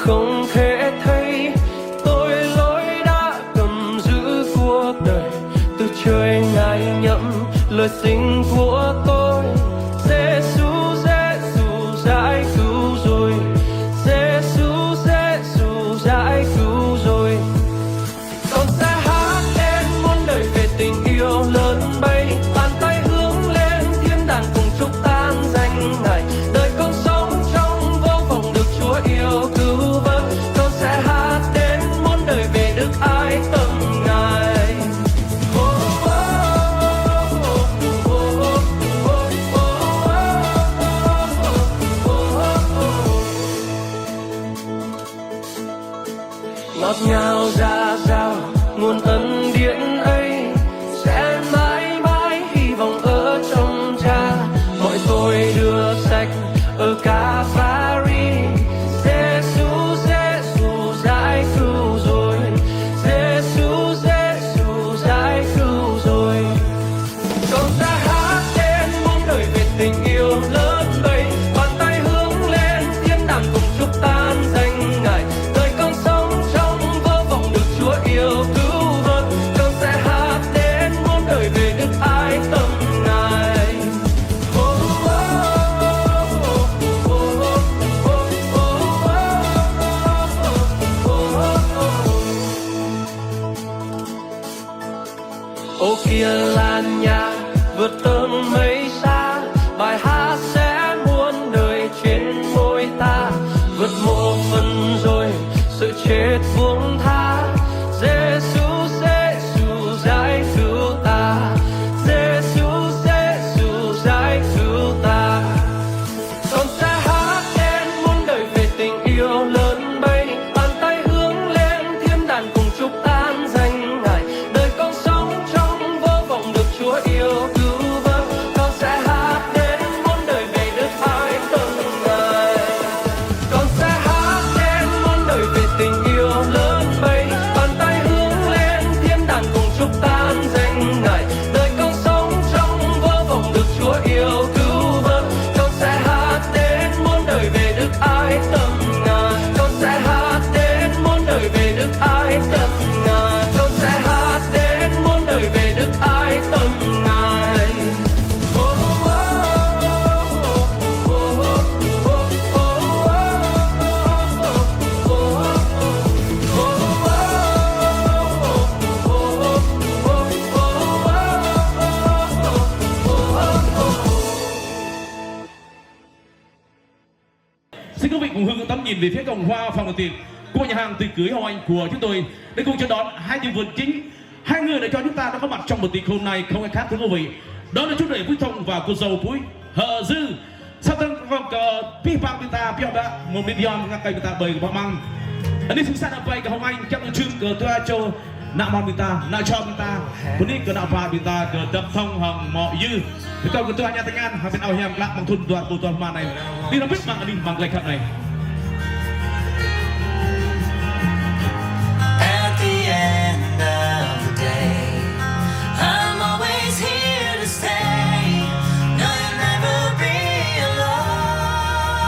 không thể thấy. Tôi lỗi đã cầm giữ cuộc đời, từ trời ngài nhậm lời xin của tôi. Giêsu giải cứu rồi, Giêsu giải cứu rồi. Con sẽ hát lên muôn đời về tình yêu lớn bay, bàn tay hướng lên thiên đàng cùng chúc tan danh ngài. Đời con sống trong vô vọng được Chúa yêu cứu vớt. Con sẽ hát đến muôn đời về đức ái tâm ngài. Ngọt ngào ra sao nguồn ân điển ấy, sẽ mãi mãi hy vọng ở trong Cha. Mọi tội đưa sạch ở Calvary. Giêsu giải cứu rồi, Giêsu giải cứu rồi. Con sẽ hát lên muôn đời về tình yêu lớn bay, bàn tay hướng lên thiên đàng cùng chúc tan danh ngài. Đời con sống trong vô vọng được Chúa yêu cứu vớt. Con sẽ hát đến muôn đời về đức ái tâm ngài. Ô kia là nhà vượt tầng mây xa, bài hát sẽ muôn đời trên môi ta. Vượt một phần rồi sự chết buông tha. Giêsu giải cứu ta, Giêsu giải cứu ta. Con sẽ hát lên muôn đời về tình yêu lớn bay, bàn tay hướng lên thiên đàng cùng chúc tan danh ngài. Đời con sống trong vô vọng được Chúa yêu cứu vớt. Con sẽ hát đến muôn đời về đức ái tâm ngài. Con sẽ hát đến muôn đời về tình yêu lớn bay, bàn tay hướng lên thiên đàng cùng chúc tan danh ngài. Đời con sống trong vô vọng được Chúa yêu cứu vớt. Con sẽ hát đến muôn đời về đức ái tâm ngài. Con sẽ hát đến muôn đời về đức ái tâm ngài. Con sẽ hát đến muôn đời về đức ái tâm ngài. Xin quý vị cùng hướng tầm nhìn về phía cổng hoa phòng đầu tiên của nhà hàng tiệc cưới Hồng Anh của chúng tôi để cùng chào đón hai nhân vật chính, hai người để cho chúng ta đã có mặt trong một tiệc hôm nay không ai khác thưa quý vị, đó là chú rể Quý Thông và cô dâu Quý Hờ Dư. Sau đó vòng cờ pi bang chúng ta pi đã một million ngang cây chúng ta bơi của băng. Anh đi xuống xa đạp bay của Hồng Anh trong chương cờ tua cho nạo mòn chúng ta, nạo cho chúng ta,คนนี้cờ nạo phà chúng ta cờ tập thông hằng mọi dư. Thì câu của tôi nhà tiếng Anh, bên ao hẻm lạ bằng thun toàn bộ toàn màn này, đi nó biết bằng anh bằng lệch này. At the end of the day, I'm always here to stay. No, you'll never be alone.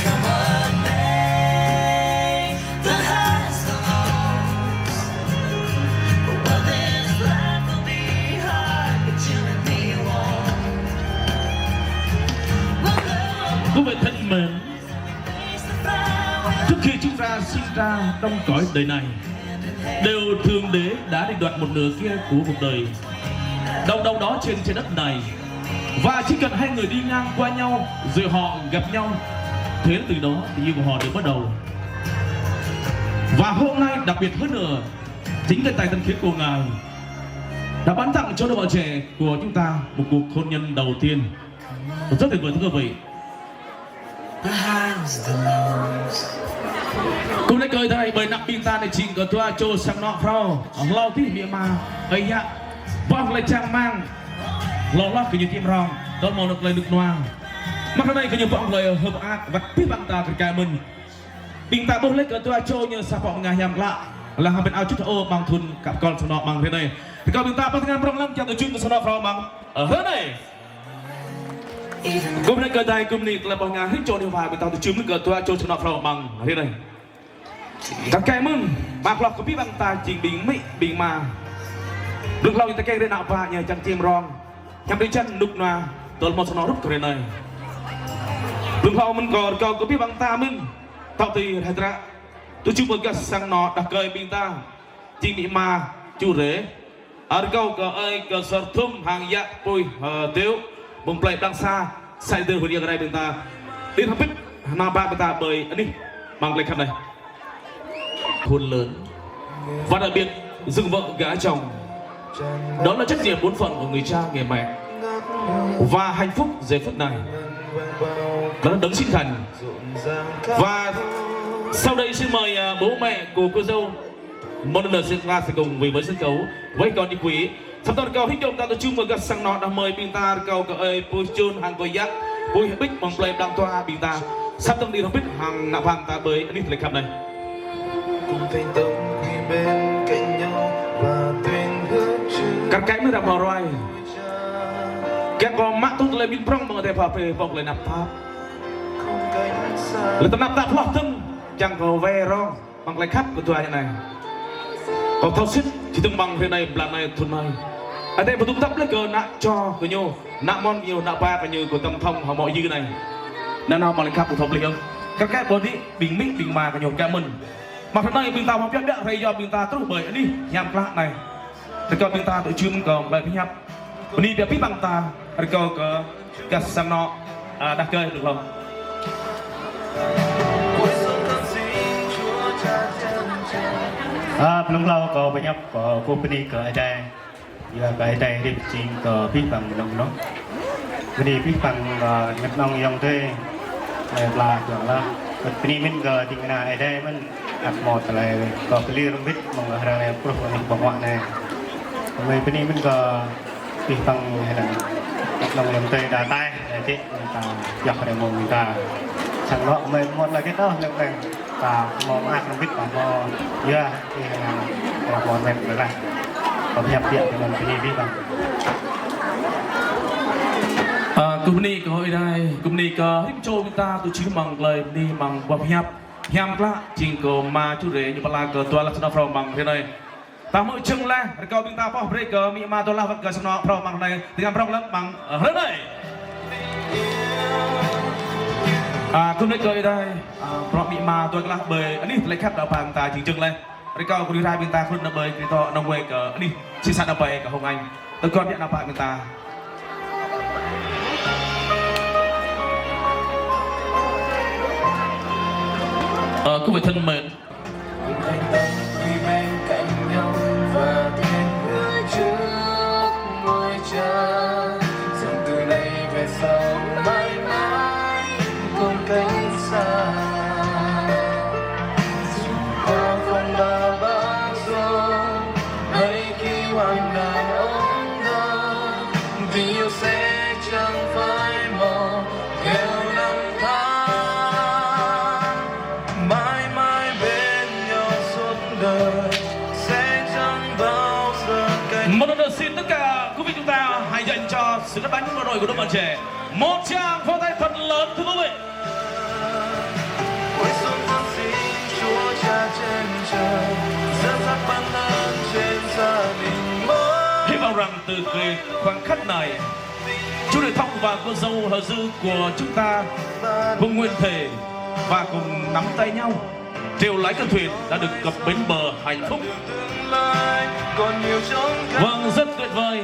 Come what may, the highs, the lows. Well, this life will be hard, but you and me won't. We'll go Quý vị thân mến, face the fire. trước khi chúng ta sinh ra trong cõi đời này, đều Thượng Đế đã định đoạt một nửa kia của cuộc đời đâu đâu đó trên trái đất này, và chỉ cần hai người đi ngang qua nhau rồi họ gặp nhau, thế từ đó tình yêu của họ được bắt đầu. Và hôm nay đặc biệt hơn nữa, chính cái tài thần khiết của Ngài đã ban tặng cho đôi vợ trẻ của chúng ta một cuộc hôn nhân đầu tiên rất tuyệt vời thưa quý vị. The highs, the lows. Cũng đã cười thay bởi nặng pin ta để chỉnh cờ tua cho sang nọ phao lau tí miệng mà ấy ạ vòng lại trang mang lo lót cái như tim rong đó màu được lời được noang mặc đây cái như vọng lời hợp ác và tiếp bằng ta cái mình pin ta bốc lấy cờ tua cho như sa vọng ngài nhầm lạ là hàng bên áo chút ô bằng thun cặp con sang nọ bằng thế này thì còn pin ta bắt ngang rong lắm trong tổ chức của sang nọ phao bằng ở hết này. even Cùng này cờ tay cùng này là bằng ngàn hít cho điều hòa bên tao từ chim cờ toa cho nó phao bằng thế này. Các cái mừng bạc lọc củaพี่bằng ta chỉnh bình mà được lâu ta kêu đến nào và nhờ chẳng chim rong nhằm đến chân nục na tôi một nó rút cái này. Được lâu mình còn câu củaพี่bằng ta mừng tao thì hay ra tôi chụp một cái sang nó đặc cười bình ta chỉnh bị mà chủ rể ở câu cờ ơi cờ sờ thum hàng dạ bùi tiếu bông plei đang xa sai từ hồi đây bên ta đi thăm biết nào ba bên ta bởi anh đi bằng lời khăn này khôn lớn và đặc biệt dừng vợ gả chồng đó là trách nhiệm bổn phận của người cha người mẹ và hạnh phúc giây phút này đó là đấng sinh thành. Và sau đây xin mời bố mẹ của cô dâu một lần nữa sẽ cùng với sân khấu với con đi quý sắp tới câu hít trong ta tôi chung một cái sang nọ đã mời bình ta câu cờ ơi bùi chôn hàng coi giác bùi bích bằng plei đang toa bình ta sắp tới đi không biết hàng nạp hàng ta bơi đi lịch khắp này cùng thành tâm khi bên cạnh nhau và tuyên ước chưa các cái mới đặt vào rồi các con mắt tôi lên bình prong bằng thể phá phê vòng lại nạp tháp không cánh xa lời ta nạp tháp lọt thân chẳng có ve rong bằng lại khắp của tôi như này còn thao xích chỉ từng bằng thế này là này thôn này ở đây một tung tấp lấy cờ nạ cho của nhau nạ mon nhiều nạ ba và nhiều của tâm thông họ mọi như này nên nào mà lại khắp của thông lý không các cái body bình minh bình mà của nhiều cả mình mà hôm nay bình ta không biết biết hay do bình ta tốt bởi đi nhằm lạ này thì coi bình ta tự chưng cờ lại với nhắm đi biết biết bằng ta thì coi cờ cả sang nọ đặt chơi được không cuối xuân thân xin Chúa cha chân trời belum lau ko banyak ko company ke ada ya ke ada di cing ke pipang dong no jadi pipang ngat nong yang te la la company min ke tingna ada man at mo tale ko clear bit mong harane pro ni bawa ne company min ke pipang hadan ngat nong yang te da tai ti ta yak ada mo ta sang lo mai mo la ke đó nang và mò ăn không biết còn mò dưa thì là mò mềm nữa là còn nhập viện thì mình phải đi đi bằng cụm này có ở đây cụm này có hít châu chúng ta tôi chỉ bằng lời đi bằng bọc nhập nhằm là chính có mà chủ đề như là cờ tua là nó from bằng thế này ta mới chừng là câu chúng ta có break cờ mỹ mà tôi là vật cờ nó from bằng này thì làm from lắm bằng thế này cụm này cười đâyเพราะมีมาตัวกลางเบยอันนี้เลยครับเราพังตาจริงๆเลยแล้วก็คุณรายเป็นตาคุณนับเบยคือต่อน้องเวกับอันนี้ชิสันนับเบยกับฮงอันตัวก่อนเนี่ยนับปากเป็นตาคุณเป็นthân mến cùng thành tâm khi bên cạnh nhau và tuyên ước trước ngôi cha rằng từ nay về sau mãi mãi không cánh xa qua phong ba bão giông hay khi hoang đàn ống đau tình yêu sẽ chẳng phai màu theo năm tháng mãi mãi bên nhau suốt đời sẽ chẳng bao giờ cạnh. một lần nữa xin tất cả quý vị chúng ta hãy dành cho sự cất bánh vừa rồi của đội bạn trẻ một tràng pháo tay thật lớn thưa quý vị. Cuối xuân thân xin Chúa cha trên trời dẫn dắt ban ơn trên gia đình mới. Hy vọng rằng từ cái khoảnh khắc này Chúa Đời Thông và cô dâu hờ dư của chúng ta cùng nguyên thể và cùng nắm tay nhau trèo lái con thuyền đã được cập bến bờ hạnh phúc. Tương lai còn nhiều chốn cất. Vâng, rất tuyệt vời.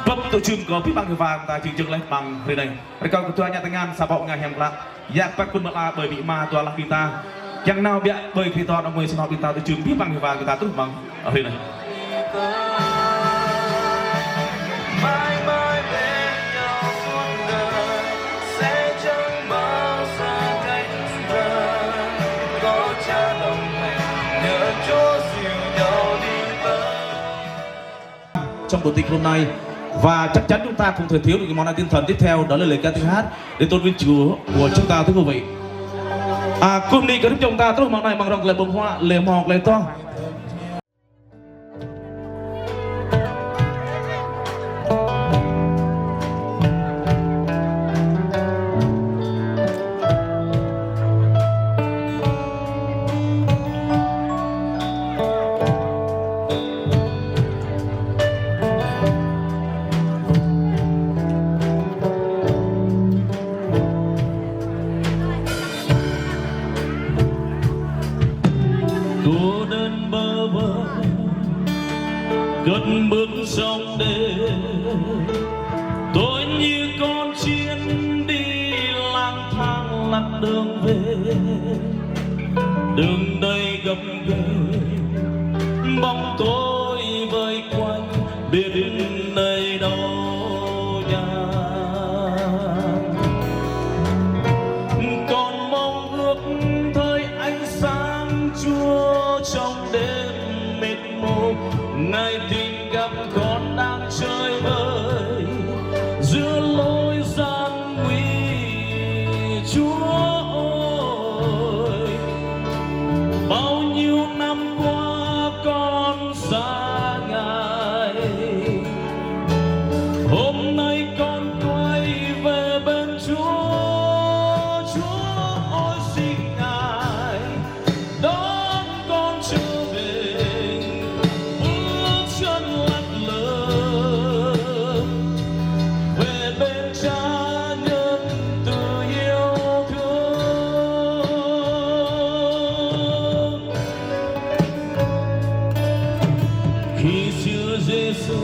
Bấm tổ chim có phía bằng vàng tại trường trường lên bằng thế này. Rồi còn tôi nhà tangan sabok nga hem lak. Yak pak pun mala bởi bị ma tua lak kita. Yang nào biak bởi kita nó mới sao kita tổ chim phía bằng vàng kita terus bằng ở thế này. Mãi mãi bên nhau suốt đời sẽ chẳng bao giờ cách rời. Có cha đồng hành nhờ Chúa dìu nhau đi tới. Trong buổi tiệc hôm nay và chắc chắn chúng ta không thể thiếu được cái món ăn tinh thần tiếp theo đó là lời ca tiếng hát để tôn vinh Chúa của chúng ta thưa quý vị. Cùng đi cái chúng ta tốt món này bằng rồng lời bông hoa lời mọc lời to. lạc đường về, đường đầy gập ghềnh, bóng tối vây quanh biết nơi đâu nhà. Còn mong ước thời ánh sáng Chúa trong đêm mịt mù, ngày tìm gặp con đang chơi vơi giữa lối gian nguy. Chúa ơi, bao nhiêu năm qua con xa Ngài, hôm nay con quay về bên Chúa. Chúa ơi xin Ngài đón con trở về, bước chân lặng lờ về bên Cha nhân từ yêu thương. Khi Chúa Giêsu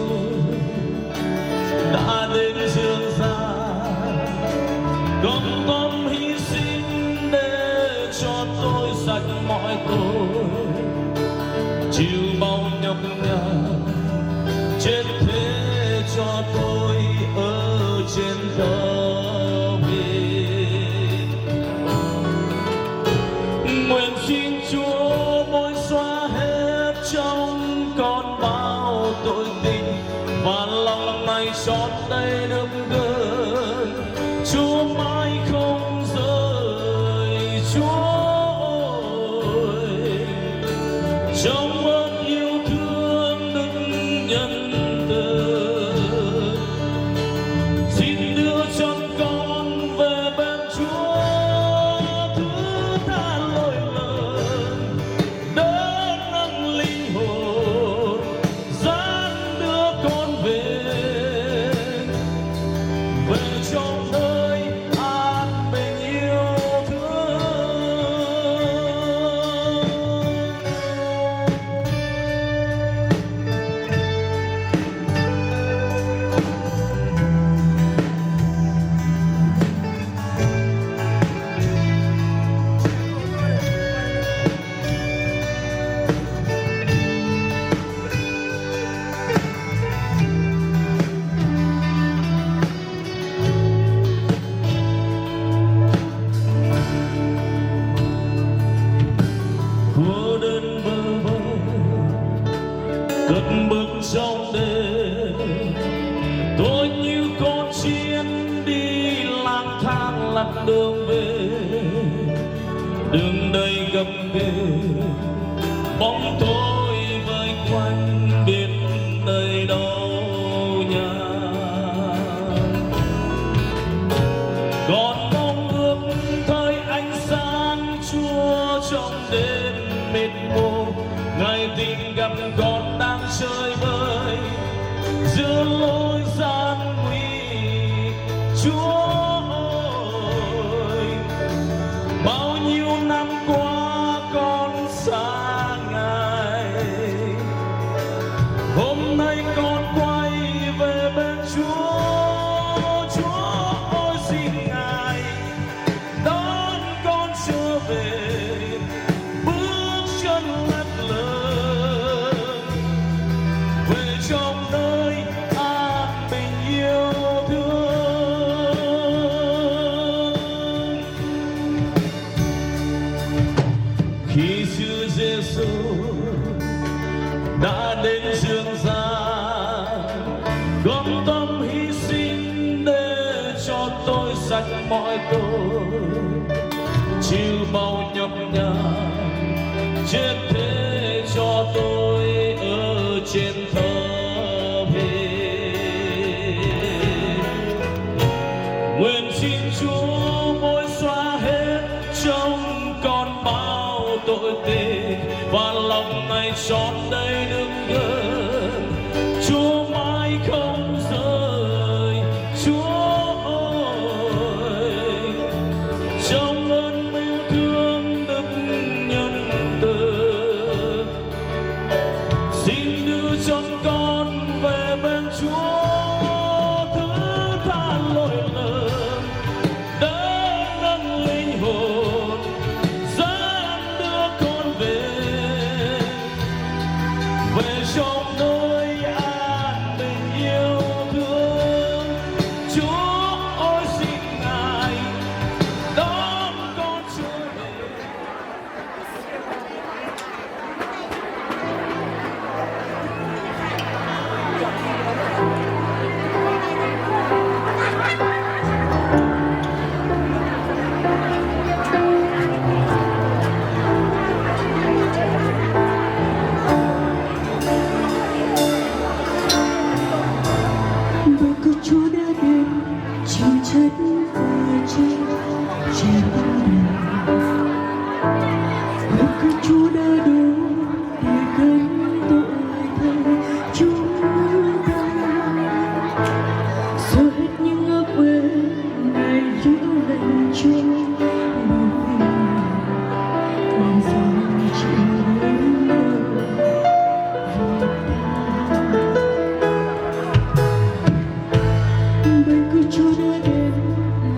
đã đến dương gian, con tâm hy sinh để cho tôi sạch mọi tội, chịu bao nhọc nhằn chết thế cho tôi ở trên tấm biển. Nguyện xin Chúa bôi xóa hết trong con bao tội tình, và lòng này chót đây được gần Chúa mãi không rời. Chúa ơi, trong ơn yêu thương đức nhân từ, xin đưa chân con về bên Chúa, thứ tha lỗi lầm đỡ nâng linh hồn, dắt đưa con về trong nơi an bình yêu thương. Cô đơn bơ vơ cất bước trong đêm, tôi như con chiên đi lang thang lạc đường về, đường đầy gập ghềnh, bóng tối vây quanh biết nơi đâu nhà. Còn mong ước thời ánh sáng Chúa trong đêm mịt mù, ngày tìm gặp con đang chơi vơi giữa lối gian nguy. Chúa ơi, bao nhiêu năm qua con xa Ngài, hôm nay con quay về bên Chúa. Chúa ơi xin Ngài đón con trở về, bước chân lặng lờ về trong nơi an bình yêu thương. Khi Chúa Giêsu đã đến dương gian, con tâm hy sinh để cho tôi sạch mọi tội, chịu bao nhọc nhằn chết thế cho tôi ở trên thập hình. Nguyện xin Chúa bôi xóa hết trong con bao tội tình, và lòng này chót đây được gần Chúa mãi không rời. Chúa ơi, trong ơn yêu thương đức nhân từ, xin đưa chân con về bên Chúa, thứ tha lỗi lầm đỡ nâng linh hồn. chất vừa trên trên đời ước cứ Chúa đã đủ để gánh tội thay chúng ta xóa hết những ước quên ngày những lần trôi đời dòng chịu đến đâu bởi cứ Chúa đã đến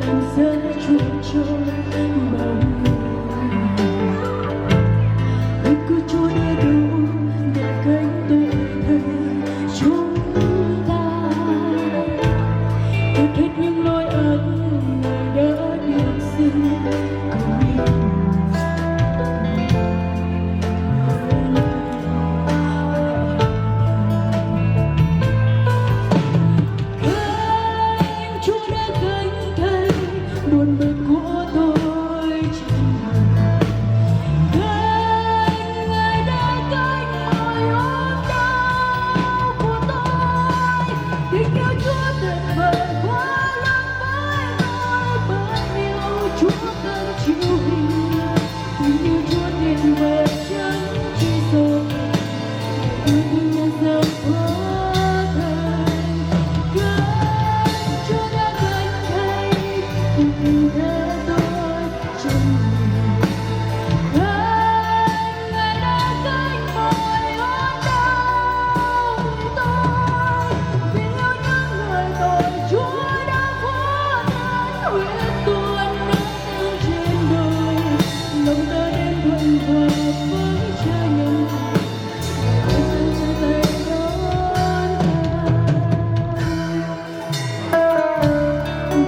làm ra chuộc cho bao bởi cứ Chúa đã đủ để gánh tội thay chúng ta tất hết những lỗi ác Ngài đã được xin cầu nguyện Chúa đã gánh thay buồn bực của tôi trên đời Ngài đã gánh mọi ốm đau của tôi tình yêu Chúa tuyệt vời quá lớn với tôi bao nhiêu Chúa không chịu hình tình yêu Chúa tuyệt vời chẳng chỉ rồi yêu thương nhân dân quá Chúa đã gánh thay cuộc tình thế tôi trong Ngài đã gánh mọi ốm đau vì tôi vì yêu những người tội Chúa đã phó thác huyết tuôn nước trên đời lòng ta đến thuận hòa với Cha nhân tay đón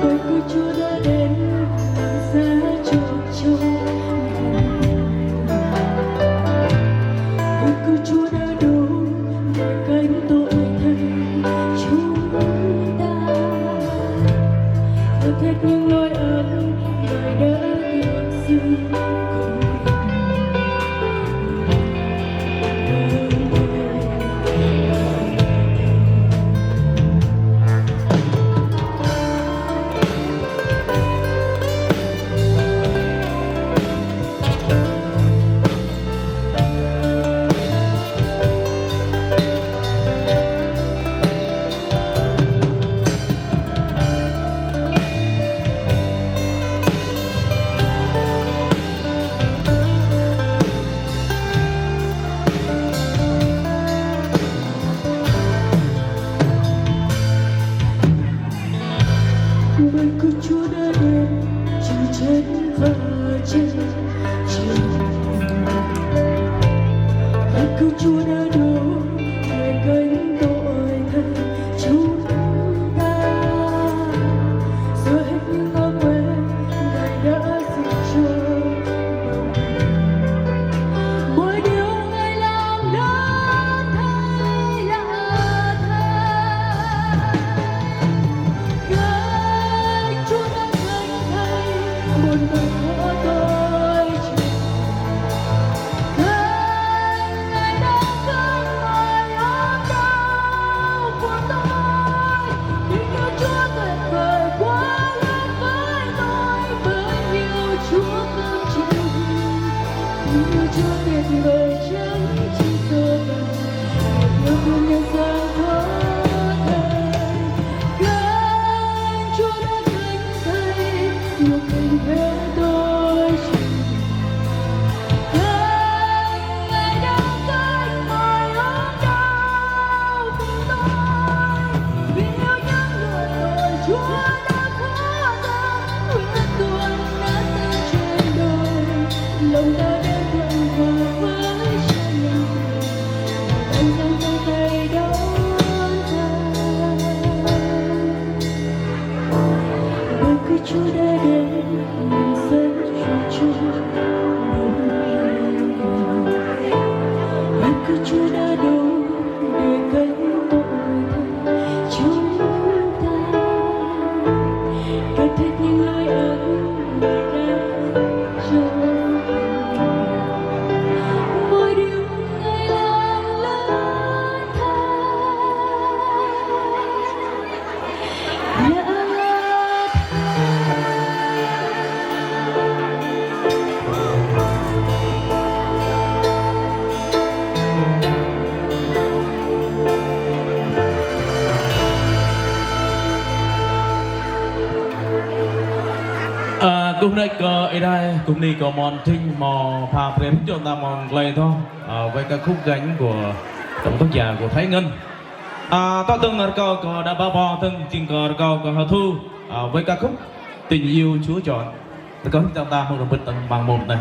bởi cứ Chúa đã đến làm giá chuộc cho bởi cứ Chúa đã đủ để gánh tội thay chúng ta tất hết những lỗi ác Ngài đã được xin cầu bởi cứ Chúa đã đến chịu chết và chết bởi cứ Chúa đã đủ để gánh tội thay chúng ta xóa hết những ác quên Ngài đã xin cho mọi điều Ngài làm lớn thay là Chúa đã gánh thay buồn bực của tôi Ngài đã gánh mọi ốm đau của tôi tình yêu Chúa tuyệt vời quá lớn với tôi bởi yêu Chúa không chịu tình yêu Chúa tuyệt vời chẳng chỉ rồi yêu thương nhân gian có Chúa đã gánh thay cuộc tình thế tôi Ngài đã gánh mọi ốm đau vì tôi vì yêu những người tội Chúa đã phó thác huyết tuôn nát trên đời lòng ta đến thuận hòa với Cha nhân anh dâng tay đón bởi cứ Chúa đã đến làm giá chuộc cho bởi cứ Chúa đã đủ để gánh tội thay chúng ta tất hết những lỗi ác Ngài đã cho mọi điều Ngài làm lớn thay là Cùng này có ở đây, cùng này có mòn trinh mò phà phèn cho ta mòn lầy thôi. Với ca khúc gánh của tổng tác giả của Thái Ngân. To từng là có đã bao bò từng chừng có Hà Thu với ca khúc Tình yêu Chúa chọn. Có chúng ta không được bật bằng một này.